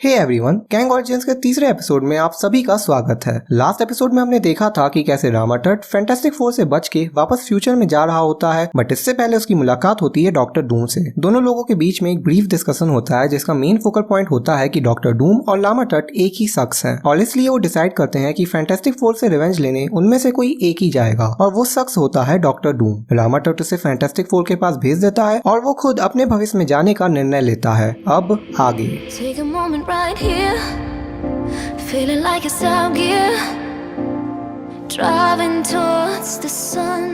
Hey everyone, gang origins के तीसरे episode में आप सभी का स्वागत है। लास्ट एपिसोड में हमने देखा था कि कैसे रामाटट फैंटास्टिक फोर से बच के वापस फ्यूचर में जा रहा होता है, बट इससे पहले उसकी मुलाकात होती है डॉक्टर डूम से। दोनों लोगों के बीच में एक ब्रीफ डिस्कशन होता है जिसका मेन फोकल पॉइंट होता है कि डॉक्टर डूम और रामाटट एक ही शख्स है और इसलिए वो डिसाइड करते हैं कि फैंटास्टिक फोर से रिवेंज लेने उनमें से कोई एक ही जाएगा और वो शख्स होता है डॉक्टर डूम। रामाटट उसे फैंटास्टिक फोर के पास भेज देता है और वो खुद अपने भविष्य में जाने का निर्णय लेता है। अब आगे right here, feeling like it's out gear, driving towards the sun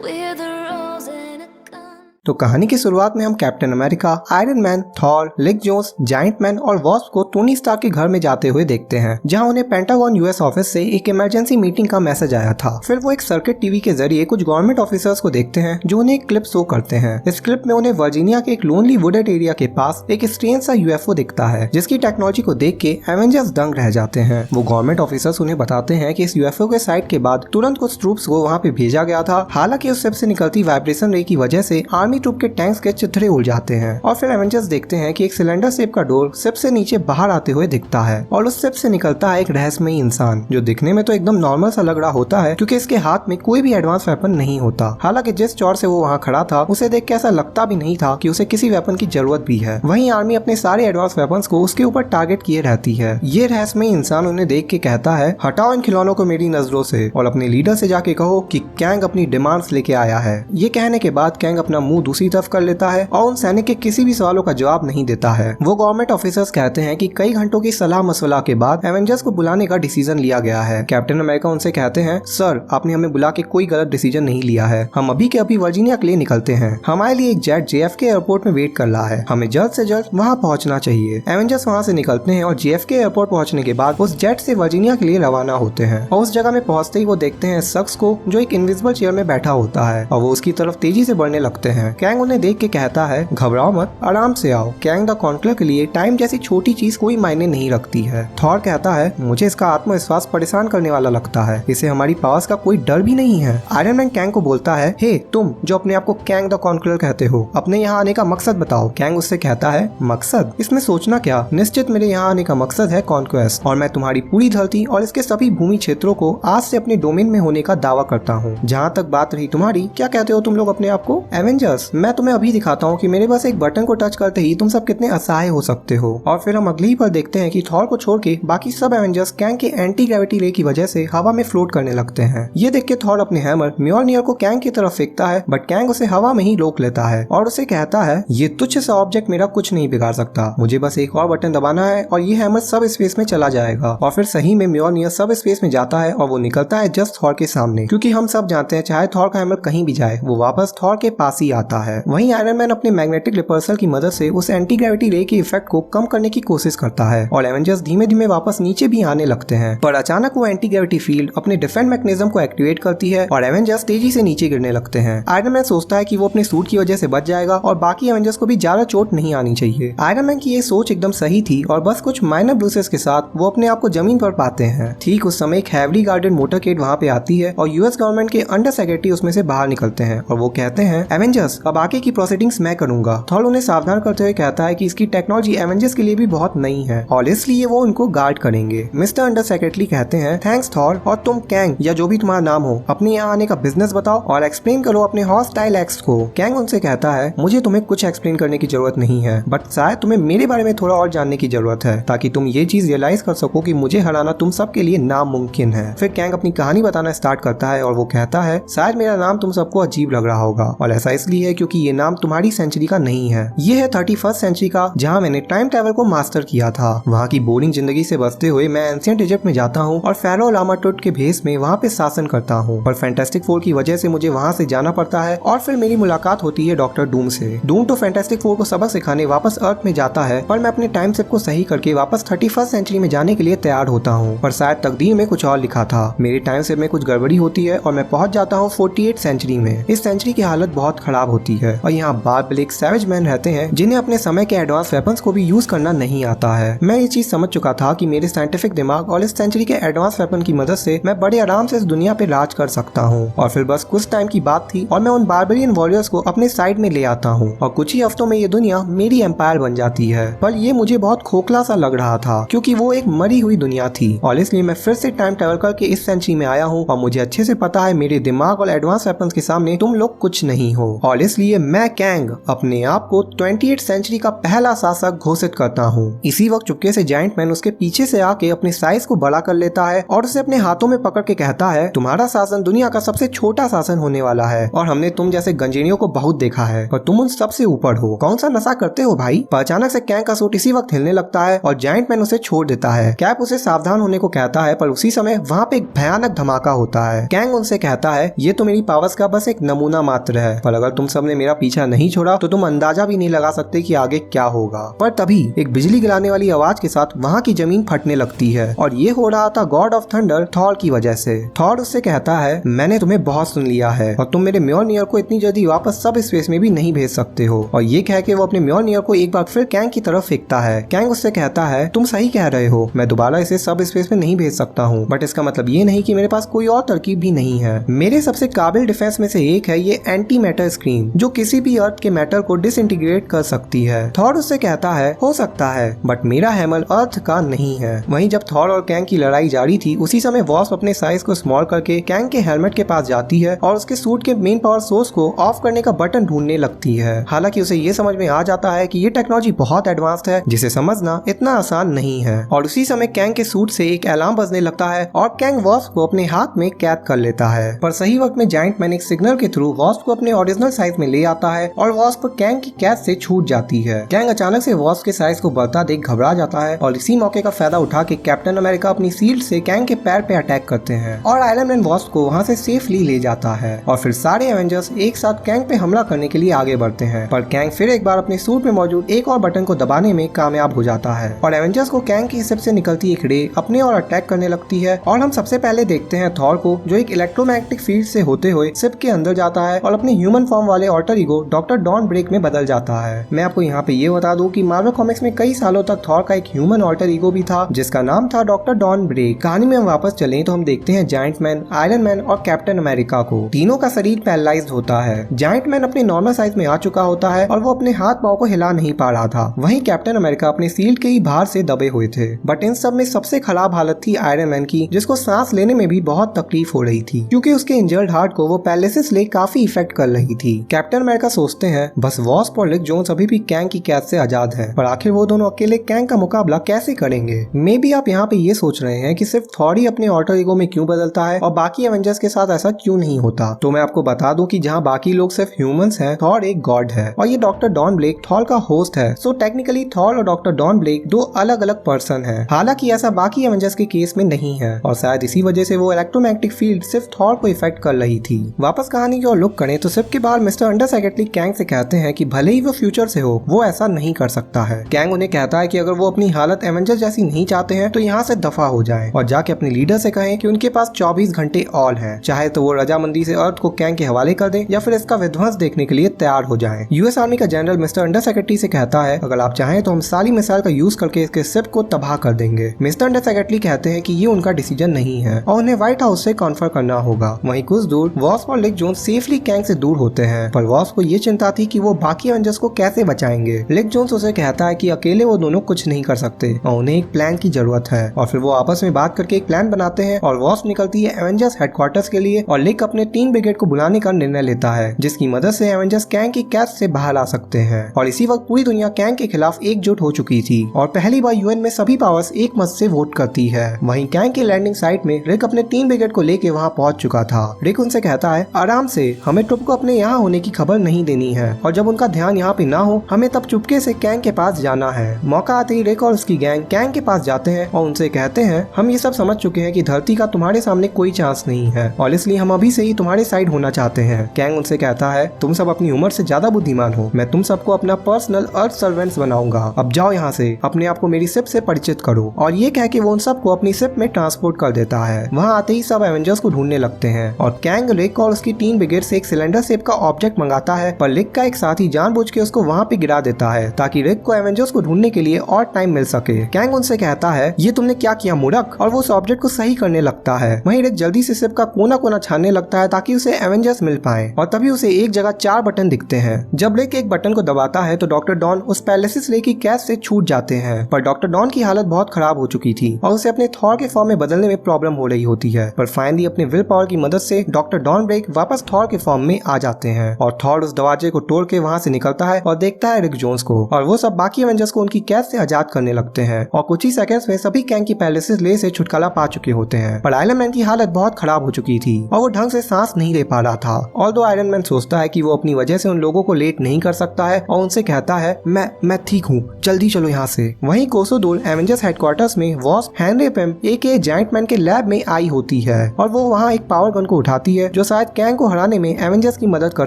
with a rose and a gun। तो कहानी की शुरुआत में हम Captain America, Iron Man, Thor, Nick Jones, Giant Man और वॉस्प को टोनी स्टार्क के घर में जाते हुए देखते हैं, जहां उन्हें पेंटागन यूएस ऑफिस से एक इमरजेंसी मीटिंग का मैसेज आया था। फिर वो एक सर्किट टीवी के जरिए कुछ गवर्नमेंट ऑफिसर्स को देखते हैं जो उन्हें एक क्लिप शो करते हैं। इस क्लिप में उन्हें वर्जीनिया के एक लोनली वुडेड एरिया के पास एक स्ट्रेंज सा यूएफओ दिखता है, जिसकी टेक्नोलॉजी को देख के एवेंजर्स दंग रह जाते हैं। वो गवर्नमेंट ऑफिसर्स उन्हें बताते हैं कि इस यूएफओ के साइट के बाद तुरंत कुछ ट्रूप्स को वहाँ पे भेजा गया था। हालांकि उस शिप से निकलती वाइब्रेशन रे की वजह से आर्मी ट्रूप के टैंक्स के चित्रे उड़ जाते हैं। और फिर एवेंजर्स देखते हैं कि एक सिलेंडर शेप का डोर शिप से नीचे बाहर आते हुए दिखता है और उस शिप से निकलता है एक रहस्यमयी इंसान, जो दिखने में तो एकदम नॉर्मल सा लग रहा होता है क्योंकि इसके हाथ में कोई भी एडवांस वेपन नहीं होता। हालांकि जिस चौर से वो वहाँ खड़ा था उसे देख के ऐसा लगता भी नहीं था कि उसे किसी वेपन की जरूरत भी है। वहीं आर्मी अपने सारे एडवांस वेपन्स को उसके ऊपर टारगेट किए रहती है। ये रहस्यमयी इंसान उन्हें देख के कहता है, हटाओ इन खिलौनों को मेरी नजरों से और अपने लीडर से जाके कहो कि कैंग अपनी डिमांड्स लेके आया है। ये कहने के बाद कैंग अपना मुंह दूसरी तरफ कर लेता है और उन सैनिक के किसी भी सवालों का जवाब नहीं देता है। वो गवर्नमेंट ऑफिसर्स कहते हैं कि कई घंटों की सलाह मशवरा के बाद एवेंजर्स को बुलाने का डिसीजन लिया गया है। कैप्टन अमेरिका उनसे कहते हैं, सर आपने हमें बुला के कोई गलत डिसीजन नहीं लिया है। हम अभी के अभी वर्जीनिया के लिए निकलते हैं। हमारे लिए एक जेट JFK एयरपोर्ट में वेट कर रहा है। हमें जल्द से जल्द वहाँ पहुँचना चाहिए। एवेंजर्स वहाँ से निकलते हैं और JFK एयरपोर्ट पहुँचने के बाद उस जेट से वर्जीनिया के लिए रवाना होते हैं और उस जगह में पहुँचते ही वो देखते हैं शख्स को जो एक इनविजिबल चेयर में बैठा होता है और वो उसकी तरफ तेजी से बढ़ने लगते हैं। कैंग उन्हें देख के कहता है, घबराओ मत, आराम से आओ। कैंग द कॉन्करर के लिए टाइम जैसी छोटी चीज कोई मायने नहीं रखती है। थॉर कहता है, मुझे इसका आत्मविश्वास परेशान करने वाला लगता है। इसे हमारी पावर्स का कोई डर भी नहीं है। आयरन मैन कैंग को बोलता है, हे तुम जो अपने आप को कैंग द कॉन्करर कहते हो, अपने यहाँ आने का मकसद बताओ। कैंग उससे कहता है, मकसद? इसमें सोचना क्या, निश्चित मेरे यहाँ आने का मकसद है कॉन्क्वेस्ट और मैं तुम्हारी पूरी धरती और इसके सभी भूमि क्षेत्रों को आज से अपने डोमेन में होने का दावा करता हूँ। जहाँ तक बात रही तुम्हारी, क्या कहते हो तुम लोग अपने आप को? एवेंजर्स, मैं तुम्हें अभी दिखाता हूँ कि मेरे बस एक बटन को टच करते ही तुम सब कितने असहाय हो सकते हो। और फिर हम अगली पर देखते हैं कि थॉर को छोड़ के बाकी सब एवेंजर्स कैंग के एंटी ग्रेविटी रे की वजह से हवा में फ्लोट करने लगते हैं। ये देख के थॉर अपने हैमर म्योलनियर को कैंग की तरफ फेंकता है, बट कैंग उसे हवा में ही रोक लेता है और उसे कहता है, ये तुच्छ सा ऑब्जेक्ट मेरा कुछ नहीं बिगाड़ सकता। मुझे बस एक और बटन दबाना है और ये हैमर सब स्पेस में चला जाएगा। और फिर सही में म्योलनियर सब स्पेस में जाता है और वो निकलता है जस्ट थॉर के सामने, क्योंकि हम सब जानते हैं चाहे थॉर का हैमर कहीं भी जाए वो वापस थॉर के पास ही आता है। वहीं आयरन मैन अपने मैग्नेटिक रिपल्सर की मदद से उस एंटी ग्रेविटी रे के इफेक्ट को कम करने की कोशिश करता है और एवेंजर्स धीमे धीमे वापस नीचे भी आने लगते हैं। पर अचानक वो एंटी ग्रेविटी फील्ड अपने डिफेंस मैकेनिज्म को एक्टिवेट करती है और एवेंजर्स तेजी से नीचे गिरने लगते हैं। आयरन मैन सोचता है कि वो अपने सूट की वजह से बच जाएगा और बाकी एवेंजर्स को भी ज्यादा चोट नहीं आनी चाहिए। आयरन मैन की ये सोच एकदम सही थी और बस कुछ माइनर ब्रूसेस के साथ वो अपने आप को जमीन पर पाते हैं। ठीक उस समय एक हैवली गार्डेड मोटरकेड वहाँ पे आती है और यूएस गवर्नमेंट के अंडर सेक्रेटरी उसमें से बाहर निकलते हैं और वो कहते हैं, एवेंजर्स अब आगे की प्रोसीडिंग्स मैं करूंगा। थॉर उन्हें सावधान करते हुए कहता है कि इसकी टेक्नोलॉजी एवेंजर्स के लिए भी बहुत नई है और इसलिए वो उनको गार्ड करेंगे। मिस्टर अंडर सेक्रेटरी कहते हैं, थैंक्स थॉर, और तुम कैंग या जो भी तुम्हारा नाम हो अपने यहाँ आने का बिजनेस बताओ और एक्सप्लेन करो अपने हॉस्टाइल एक्ट्स को। कैंग उनसे कहता है, मुझे तुम्हें कुछ एक्सप्लेन करने की जरूरत नहीं है, बट शायद तुम्हें मेरे बारे में थोड़ा और जानने की जरूरत है ताकि तुम ये चीज रियलाइज कर सको कि मुझे हराना तुम सबके लिए नामुमकिन है। फिर कैंग अपनी कहानी बताना स्टार्ट करता है और वो कहता है, शायद मेरा नाम तुम सबको अजीब लग रहा होगा और ऐसा इसलिए है क्योंकि ये नाम तुम्हारी सेंचुरी का नहीं है। ये है 31st सेंचुरी का, जहाँ मैंने टाइम ट्रैवल को मास्टर किया था। वहाँ की बोरिंग जिंदगी से बचते हुए मैं एंशिएंट इजिप्ट में जाता हूँ और फेरो रामाटट के भेष में वहाँ पे शासन करता हूँ। पर फैंटास्टिक फोर की वजह से मुझे वहाँ से जाना पड़ता है और फिर मेरी मुलाकात होती है डॉक्टर डूम से। डूम तो फैंटास्टिक फोर को सबक सिखाने वापस अर्थ में जाता है, पर मैं अपने टाइम शिप को सही करके वापस 31st सेंचुरी में जाने के लिए तैयार होता हूँ। पर शायद तकदीर में कुछ और लिखा था। मेरे टाइम शिप में कुछ गड़बड़ी होती है और मैं पहुँच जाता हूँ 48th सेंचुरी में। इस सेंचुरी की हालत बहुत खराब होती है और यहाँ बार्ब एक सैवेज मैन रहते हैं जिन्हें अपने समय के एडवांस वेपन्स को भी यूज करना नहीं आता है। मैं ये चीज समझ चुका था कि मेरे साइंटिफिक दिमाग और इस सेंचुरी के एडवांस वेपन की मदद से मैं बड़े आराम से इस दुनिया पे राज कर सकता हूँ। और फिर बस कुछ टाइम की बात थी और मैं उन बार्बरियन वॉरियर्स को अपने साइड में ले आता हूँ और कुछ ही हफ्तों में ये दुनिया मेरी एम्पायर बन जाती है। पर ये मुझे बहुत खोखला सा लग रहा था क्योंकि वो एक मरी हुई दुनिया थी और इसलिए मैं फिर से टाइम ट्रेवल करके इस सेंचुरी में आया हूँ और मुझे अच्छे से पता है मेरे दिमाग और एडवांस वेपन्स के सामने तुम लोग कुछ नहीं हो और इसलिए मैं कैंग अपने आप को 28th सेंचुरी का पहला शासक घोषित करता हूँ। इसी वक्त चुपके से जायंट मैन उसके पीछे से आके अपने साइज को बड़ा कर लेता है और उसे अपने हाथों में पकड़ के कहता है तुम्हारा शासन दुनिया का सबसे छोटा शासन होने वाला है और हमने तुम जैसे गंजेड़ियों को बहुत देखा है पर तुम उन सबसे ऊपर हो। कौन सा नशा करते हो भाई? पर अचानक से कैंग का सूट इसी वक्त हिलने लगता है और जायंट मैन उसे छोड़ देता है। कैप उसे सावधान होने को कहता है पर उसी समय वहाँ पे एक भयानक धमाका होता है। कैंग उनसे कहता है ये तो मेरी पावर्स का बस एक नमूना मात्र है पर अगर तुम सबने मेरा पीछा नहीं छोड़ा तो तुम अंदाजा भी नहीं लगा सकते कि आगे क्या होगा। पर तभी एक बिजली गिराने वाली आवाज के साथ वहाँ की जमीन फटने लगती है और ये हो रहा था गॉड ऑफ थंडर थॉर की वजह से। थॉर उससे कहता है मैंने तुम्हें बहुत सुन लिया है और तुम मेरे म्योलनियर को इतनी जल्दी वापस सब स्पेस में भी नहीं भेज सकते हो। और ये कह के वो अपने म्योलनियर को एक बार फिर कैंग की तरफ फेंकता है। कैंग उससे कहता है तुम सही कह रहे हो, मैं दोबारा इसे सब स्पेस में नहीं भेज सकता हूँ बट इसका मतलब ये नहीं कि मेरे पास कोई और तरकीब भी नहीं है। मेरे सबसे काबिल डिफेंस में से एक है ये एंटी मैटर स्क्रीन जो किसी भी अर्थ के मैटर को डिसइंटीग्रेट कर सकती है। थॉर उससे कहता है हो सकता है बट मेरा हैमर अर्थ का नहीं है। वहीं जब थॉर और कैंग की लड़ाई जारी थी उसी समय वॉस्प अपने साइज को स्मॉल करके कैंग के हेलमेट के पास जाती है और उसके सूट के मेन पावर सोर्स को ऑफ करने का बटन ढूंढने लगती है। हालांकि उसे ये समझ में आ जाता है कि ये टेक्नोलॉजी बहुत एडवांस्ड है जिसे समझना इतना आसान नहीं है। और उसी समय कैंग के सूट से एक अलार्म बजने लगता है और कैंग वॉस्प को अपने हाथ में कैद कर लेता है। पर सही वक्त में जायंट मैन एक सिग्नल के थ्रू वॉस्प को अपने ओरिजिनल साइज में ले आता है और वॉस्प कैंग की कैद से छूट जाती है। कैंग अचानक से वॉस्प के साइज को बढ़ता देख घबरा जाता है और इसी मौके का फायदा उठा के कैप्टन अमेरिका अपनी शील्ड से कैंग के पैर पे अटैक करते हैं और आयरन मैन वॉस्प को वहाँ से सेफली ले जाता है। और फिर सारे एवेंजर्स एक साथ कैंग पे हमला करने के लिए आगे बढ़ते हैं पर कैंग फिर एक बार अपने सूट में मौजूद एक और बटन को दबाने में कामयाब हो जाता है और एवेंजर्स को कैंग की शिप से निकलती एक रे अपने और अटैक करने लगती है। और हम सबसे पहले देखते हैं थॉर को जो एक इलेक्ट्रोमैग्नेटिक फील्ड से होते हुए शिप के अंदर जाता है और अपने ह्यूमन फॉर्म वाले alter ego doctor Don Blake में बदल जाता है। मैं आपको यहाँ पे ये बता दूं कि मार्वल कॉमिक्स में कई सालों तक थॉर का एक ह्यूमन ऑल्टर ईगो भी था जिसका नाम था डॉक्टर डॉन ब्रेक। कहानी में हम वापस चलें तो हम देखते हैं जायंट मैन, आयरन मैन और कैप्टन अमेरिका को। तीनों का शरीर पैरालाइज्ड होता है। जायंट मैन अपने नॉर्मल साइज में आ चुका होता है और वो अपने हाथ पांव को हिला नहीं पा रहा था। वहीं कैप्टन अमेरिका अपने शील्ड के ही बाहर से दबे हुए थे। बट इन सब में सबसे खराब हालत थी आयरन मैन की जिसको सांस लेने में भी बहुत तकलीफ हो रही थी क्योंकि उसके इंजर्ड हार्ट को वो पैरालिसिस ले काफी इफेक्ट कर रही थी। कैप्टन अमेरिका सोचते हैं बस वॉस्प और लिक जोन्स अभी भी कैंग की कैद से आजाद हैं पर आखिर वो दोनों अकेले कैंग का मुकाबला कैसे करेंगे। मे बी आप यहाँ पे ये सोच रहे हैं कि सिर्फ थॉर ही अपने ऑल्टर ईगो में क्यों बदलता है और बाकी एवेंजर्स के साथ ऐसा क्यों नहीं होता। तो मैं आपको बता दूं कि जहाँ बाकी लोग सिर्फ ह्यूमंस हैं, थॉर एक गॉड है और ये डॉक्टर डॉन ब्लेक थॉर का होस्ट है। सो टेक्निकली थॉर और डॉक्टर डॉन ब्लेक दो अलग अलग पर्सन है। हालांकि ऐसा बाकी एवेंजर्स के केस में नहीं है और शायद इसी वजह से वो इलेक्ट्रोमैग्नेटिक फील्ड सिर्फ थॉर को इफेक्ट कर रही थी। वापस कहानी की ओर लुक करें तो सिर्फ के बाहर मिस्टर अंडर सेक्रेटरी कैंग से कहते हैं कि भले ही वो फ्यूचर से हो वो ऐसा नहीं कर सकता है। कैंग उन्हें कहता है कि अगर वो अपनी हालत एवेंजर्स जैसी नहीं चाहते हैं तो यहाँ से दफा हो जाएं और जाके अपने लीडर से कहें कि उनके पास 24 घंटे और हैं। चाहे तो वो रजामंदी से अर्थ को कैंग के हवाले कर दें या फिर इसका विध्वंस देखने के लिए तैयार हो जाएं। यूएस आर्मी का जनरल मिस्टर अंडर सेक्रेटरी से कहता है अगर आप चाहें तो हम सारी मिसाइल का यूज करके इसके शिप को तबाह कर देंगे। मिस्टर अंडर सेक्रेटरी कहते हैं कि ये उनका डिसीजन नहीं है और उन्हें व्हाइट हाउस से कॉन्फर करना होगा। वहीं कुछ दूर वॉस्प और लिक जोन्स सेफली कैंग से दूर होते हैं पर वॉस्प को ये चिंता थी कि वो बाकी एवेंजर्स को कैसे बचाएंगे। लिक जोन्स उसे कहता है कि अकेले वो दोनों कुछ नहीं कर सकते और उन्हें एक प्लान की जरूरत है और फिर वो आपस में बात करके एक प्लान बनाते हैं और वॉस्प निकलती है एवेंजर्स हेडक्वार्टर्स के लिए और लिक अपने 3 ब्रिगेड को बुलाने का निर्णय लेता है जिसकी मदद से एवेंजर्स कैंग की कैद से बाहर आ सकते हैं। और इसी वक्त पूरी दुनिया कैंग के खिलाफ एकजुट हो चुकी थी और पहली बार यूएन में सभी पावर्स एक मत से वोट करती है। वहीं कैंग की लैंडिंग साइट में रिक अपने 3 ब्रिगेड को लेके वहाँ पहुँच चुका था। रिक उनसे कहता है आराम से, हमें ट्रुप को अपने यहाँ होने की खबर नहीं देनी है और जब उनका ध्यान यहाँ पे ना हो हमें तब चुपके से कैंग के पास जाना है। मौका आते ही रिक और उसकी गैंग कैंग के पास जाते हैं और उनसे कहते हैं हम ये सब समझ चुके हैं कि धरती का तुम्हारे सामने कोई चांस नहीं है और इसलिए हम अभी से ही तुम्हारे साइड होना चाहते हैं। कैंग उनसे कहता है तुम सब अपनी उम्र से ज्यादा बुद्धिमान हो, मैं तुम सबको अपना पर्सनल अर्थ सर्वेंट्स बनाऊंगा, अब जाओ यहाँ से, अपने आप को मेरी शिप से परिचित करो। और ये कह के वो उन सबको अपनी शिप में ट्रांसपोर्ट कर देता है। वहाँ आते ही सब एवेंजर्स को ढूंढने लगते हैं और कैंग, रिक और उसकी 3 ब्रिगेड से एक सिलेंडर शेप का ऑब्जेक्ट ऑब्जेक्ट मंगाता है, पर रिक का एक साथी जानबूझ के उसको वहाँ पे गिरा देता है ताकि रिक को एवेंजर्स को ढूंढने के लिए और टाइम मिल सके। कैंग उनसे कहता है ये तुमने क्या किया मूर्ख, और वो उस ऑब्जेक्ट को सही करने लगता है। वहीं रिक जल्दी से शिप का कोना कोना छानने लगता है ताकि उसे एवेंजर्स मिल पाए, और तभी उसे एक जगह 4 बटन दिखते हैं। जब रिक एक बटन को दबाता है तो डॉक्टर डॉन उस पैलेसिस रे की कैद से छूट जाते हैं, पर डॉक्टर डॉन की हालत बहुत खराब हो चुकी थी और उसे अपने थॉर के फॉर्म में बदलने में प्रॉब्लम हो रही होती है। पर फाइनली अपने विल पावर की मदद से डॉक्टर डॉन ब्रेक वापस थॉर के फॉर्म में आ जाते हैं, और थॉर उस दरवाजे को तोड़ के वहाँ से निकलता है और देखता है रिक जोन्स को, और वो सब बाकी एवेंजर्स को उनकी कैद से आजाद करने लगते हैं, और कुछ ही सेकंड्स में सभी कैंग की पैलेसिस ले से छुटकारा पा चुके होते हैं। पर आयरन मैन की हालत बहुत खराब हो चुकी थी और वो ढंग से सांस नहीं ले पा रहा था। ऑल्दो आयरन मैन सोचता है कि वो अपनी वजह से उन लोगों को लेट नहीं कर सकता है और उनसे कहता है मैं ठीक हूँ, जल्दी चलो यहाँ से। वहीं कोसोडोल एवेंजर्स हेडक्वार्टर्स में वॉस्प हेनरी पिम एके जायंट मैन के लैब में आई होती है, और वो वहाँ एक पावर गन को उठाती है जो शायद कैंग को हराने में एवेंजर्स की मदद कर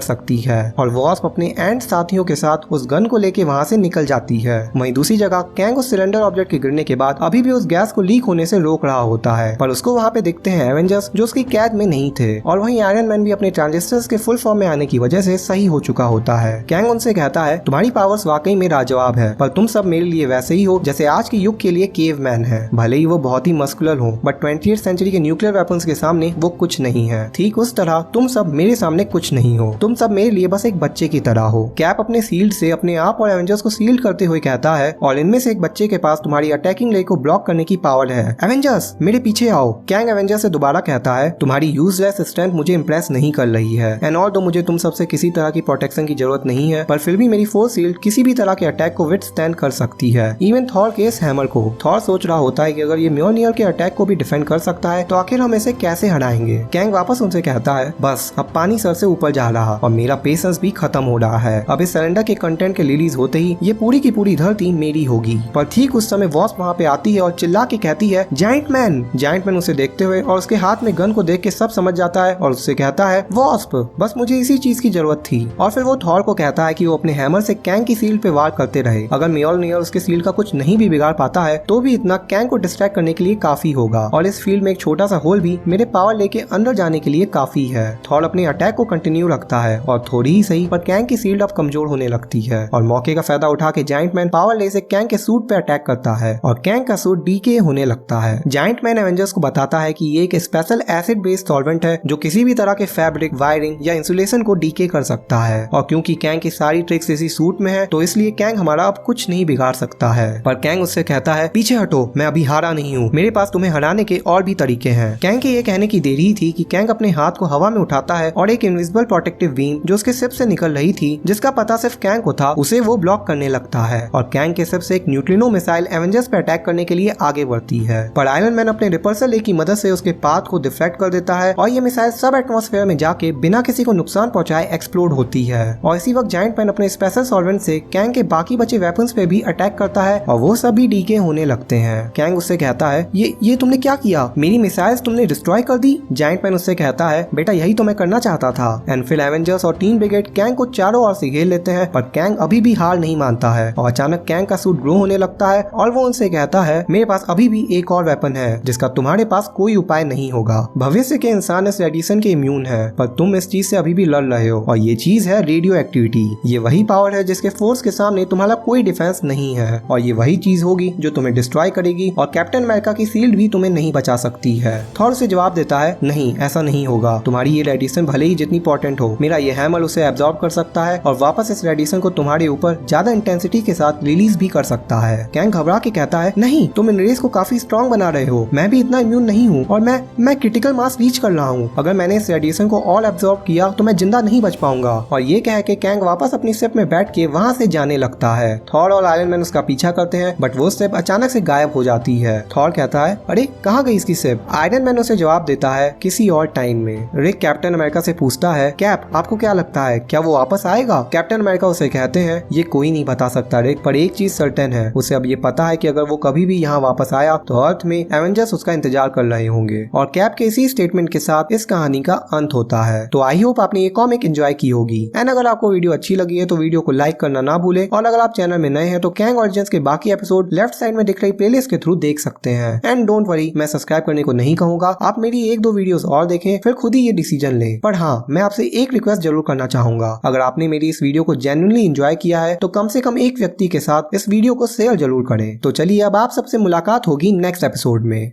सकती है, और वॉस्प अपने एंड साथियों के साथ उस गन को लेके वहाँ से निकल जाती है। वहीं दूसरी जगह कैंग उस सिलेंडर ऑब्जेक्ट के गिरने के बाद अभी भी उस गैस को लीक होने से रोक रहा होता है, पर उसको वहाँ पे दिखते हैं एवेंजर्स जो उसकी कैद में नहीं थे, और वहीं आयरन मैन भी अपने ट्रांजिस्टर्स के फुल फॉर्म में आने की वजह से सही हो चुका होता है। कैंग उनसे कहता है तुम्हारी पावर्स वाकई में लाजवाब है, पर तुम सब मेरे लिए वैसे ही हो जैसे आज के युग के लिए केव मैन है। भले ही वो बहुत ही मस्कुलर हो, बट 20th सेंचुरी के न्यूक्लियर वेपन्स के सामने वो कुछ नहीं है। ठीक उस तरह तुम सब मेरे सामने कुछ नहीं हो, तुम सब मेरे लिए बस एक बच्चे की तरह हो। कैप अपने शील्ड से अपने आप और एवेंजर्स को शील्ड करते हुए कहता है, और इनमें से एक बच्चे के पास तुम्हारी अटैकिंग ले को ब्लॉक करने की पावर है। एवेंजर्स मेरे पीछे आओ। कैंग एवेंजर्स से दोबारा कहता है तुम्हारी यूजलेस स्ट्रेंथ मुझे इंप्रेस नहीं कर रही है, एंड ऑल्दो मुझे तुम सबसे किसी तरह की प्रोटेक्शन की जरूरत नहीं है, पर फिर भी मेरी फोर्स शील्ड किसी भी तरह के अटैक को विथस्टैंड कर सकती है, इवन थॉर के इस हैमर को। थॉर सोच रहा होता है कि अगर ये म्योनियर के अटैक को भी डिफेंड कर सकता है तो आखिर हम इसे कैसे हराएंगे। कैंग वापस उनसे कहता है बस अब पानी सर से ऊपर जा रहा और मेरा पेशेंस भी खत्म हो रहा है। अब इस सिलेंडर के कंटेंट के रिलीज होते ही ये पूरी की पूरी धरती मेरी होगी। पर ठीक उस समय वॉस्प वहाँ पे आती है और चिल्ला के कहती है जायंट मैन। जायंट मैन उसे देखते हुए और उसके हाथ में गन को देख के सब समझ जाता है और उससे कहता है वॉस्प बस मुझे इसी चीज की जरूरत थी। और फिर वो थॉर को कहता है कि वो अपने हैमर से कैंग की शील्ड पे वार करते रहे। अगर म्योलनियर उसके शील्ड का कुछ नहीं भी बिगाड़ पाता है तो भी इतना कैंग को डिस्ट्रैक्ट करने के लिए काफी होगा, और इस फील्ड में एक छोटा सा होल भी मेरे पावर लेके अंदर जाने के लिए काफी है। थॉर अपने अटैक को कंटिन्यू रखता है और थोड़ी ही सही पर कैंग की शील्ड अब कमजोर होने लगती है, और मौके का फायदा उठा के जायंट मैन पावर ले से कैंग के सूट पे अटैक करता है और कैंग का सूट डीके होने लगता है। जायंट मैन एवेंजर्स को बताता है कि ये एक स्पेशल एसिड बेस्ड सॉल्वेंट है जो किसी भी तरह के फैब्रिक, वायरिंग या इंसुलेशन को डीके कर सकता है, और क्योंकि कैंग की सारी ट्रिक्स इसी सूट में है तो इसलिए कैंग हमारा अब कुछ नहीं बिगाड़ सकता है। पर कैंग उससे कहता है पीछे हटो, मैं अभी हारा नहीं हूँ, मेरे पास तुम्हें हराने के और भी तरीके हैं। कैंग के ये कहने की देरी थी कि कैंग अपने हाथ को हवा में उठाता है और एक इनविजिबल प्रोटेक्टिव बीम जो उसके शिप से निकल रही थी, जिसका पता सिर्फ कैंग को था, उसे वो ब्लॉक करने लगता है, और कैंग के शिप से एक न्यूट्रिनो मिसाइल एवेंजर्स पे अटैक करने के लिए आगे बढ़ती है। पर आयरन मैन अपने रिपल्सर ले की मदद से उसके पाथ को डिफ्लेक्ट कर देता है और ये मिसाइल सब एटमॉस्फेयर में जाके बिना किसी को नुकसान पहुंचाए एक्सप्लोड होती है। और इसी वक्त जायंट मैन अपने स्पेशल सॉल्वेंट से कैंग के बाकी बचे वेपन्स पे भी अटैक करता है और वो सब भी डीके होने लगते हैं। कैंग उससे कहता है ये तुमने क्या किया, मेरी मिसाइल्स तुमने डिस्ट्रॉय कर दी। जायंट मैन उससे कहता है बेटा यही तो मैं करना चाहता था। एंड फिर एवेंजर्स और टीम ब्रिगेड कैंग को चारों ओर से घेर लेते हैं, पर कैंग अभी भी हार नहीं मानता है, और अचानक कैंग का सूट ग्रो होने लगता है और वो उनसे कहता है मेरे पास अभी भी एक और वेपन है जिसका तुम्हारे पास कोई उपाय नहीं होगा। भविष्य के इंसान इस रेडिएशन के इम्यून है, पर तुम इस चीज से अभी भी लड़ रहे हो, और ये चीज है रेडियो एक्टिविटी। ये वही पावर है जिसके फोर्स के सामने तुम्हारा कोई डिफेंस नहीं है, और ये वही चीज होगी जो तुम्हें डिस्ट्रॉय करेगी, और कैप्टन अमेरिका की शील्ड भी तुम्हें नहीं बचा सकती है। थॉर से जवाब देता है नहीं, ऐसा नहीं होगा, तुम्हारी ये रेडिएशन भले ही जितनी इंपॉर्टेंट हो, मेरा ये हैमर उसे एब्जॉर्ब कर सकता है और वापस इस रेडिएशन को तुम्हारे ऊपर ज्यादा इंटेंसिटी के साथ रिलीज भी कर सकता है। कैंग घबरा के कहता है नहीं, तुम इन रेस को काफी स्ट्रॉन्ग बना रहे हो, मैं भी इतना इम्यून नहीं हूँ, और मैं क्रिटिकल मास रीच कर रहा हूँ, अगर मैंने इस रेडिएशन को ऑल एब्जॉर्ब किया तो मैं जिंदा नहीं बच पाऊंगा। और ये कह के कैंग वापस अपनी शिप में बैठ के वहाँ से जाने लगता है। थॉर और आयरन मैन उसका पीछा करते हैं, बट वो शिप अचानक से गायब हो जाती है। थॉर कहता है अरे कहाँ गई इसकी शिप। आयरन मैन उसे जवाब देता है किसी और टाइम में। रिक कैप्टन अमेरिका से पूछता है कैप आपको क्या लगता है, क्या वो वापस आएगा। कैप्टन अमेरिका उसे कहते हैं ये कोई नहीं बता सकता रिक, पर एक चीज सर्टेन है, उसे अब ये पता है कि अगर वो कभी भी यहाँ वापस आया तो अर्थ में एवेंजर्स उसका इंतजार कर रहे होंगे। और कैप के इसी स्टेटमेंट के साथ इस कहानी का अंत होता है। तो आई होप आपने ये कॉमिक एंजॉय की होगी, एंड अगर आपको वीडियो अच्छी लगी है तो वीडियो को लाइक करना ना भूले, और अगर आप चैनल में नए हैं तो कैंग ओरिजिन्स के बाकी एपिसोड लेफ्ट साइड में दिख रही प्लेलिस्ट के थ्रू देख सकते हैं। एंड डोंट वरी, मैं सब्सक्राइब करने को नहीं कहूंगा, आप मेरी 1-2 वीडियोस और देखें फिर खुद ही ये डिसीजन लें। पर हाँ, मैं आपसे एक रिक्वेस्ट जरूर करना चाहूंगा। अगर आपने मेरी इस वीडियो को जेन्युइनली एंजॉय किया है तो कम से कम एक व्यक्ति के साथ इस वीडियो को शेयर जरूर करें। तो चलिए अब आप सबसे मुलाकात होगी नेक्स्ट एपिसोड में।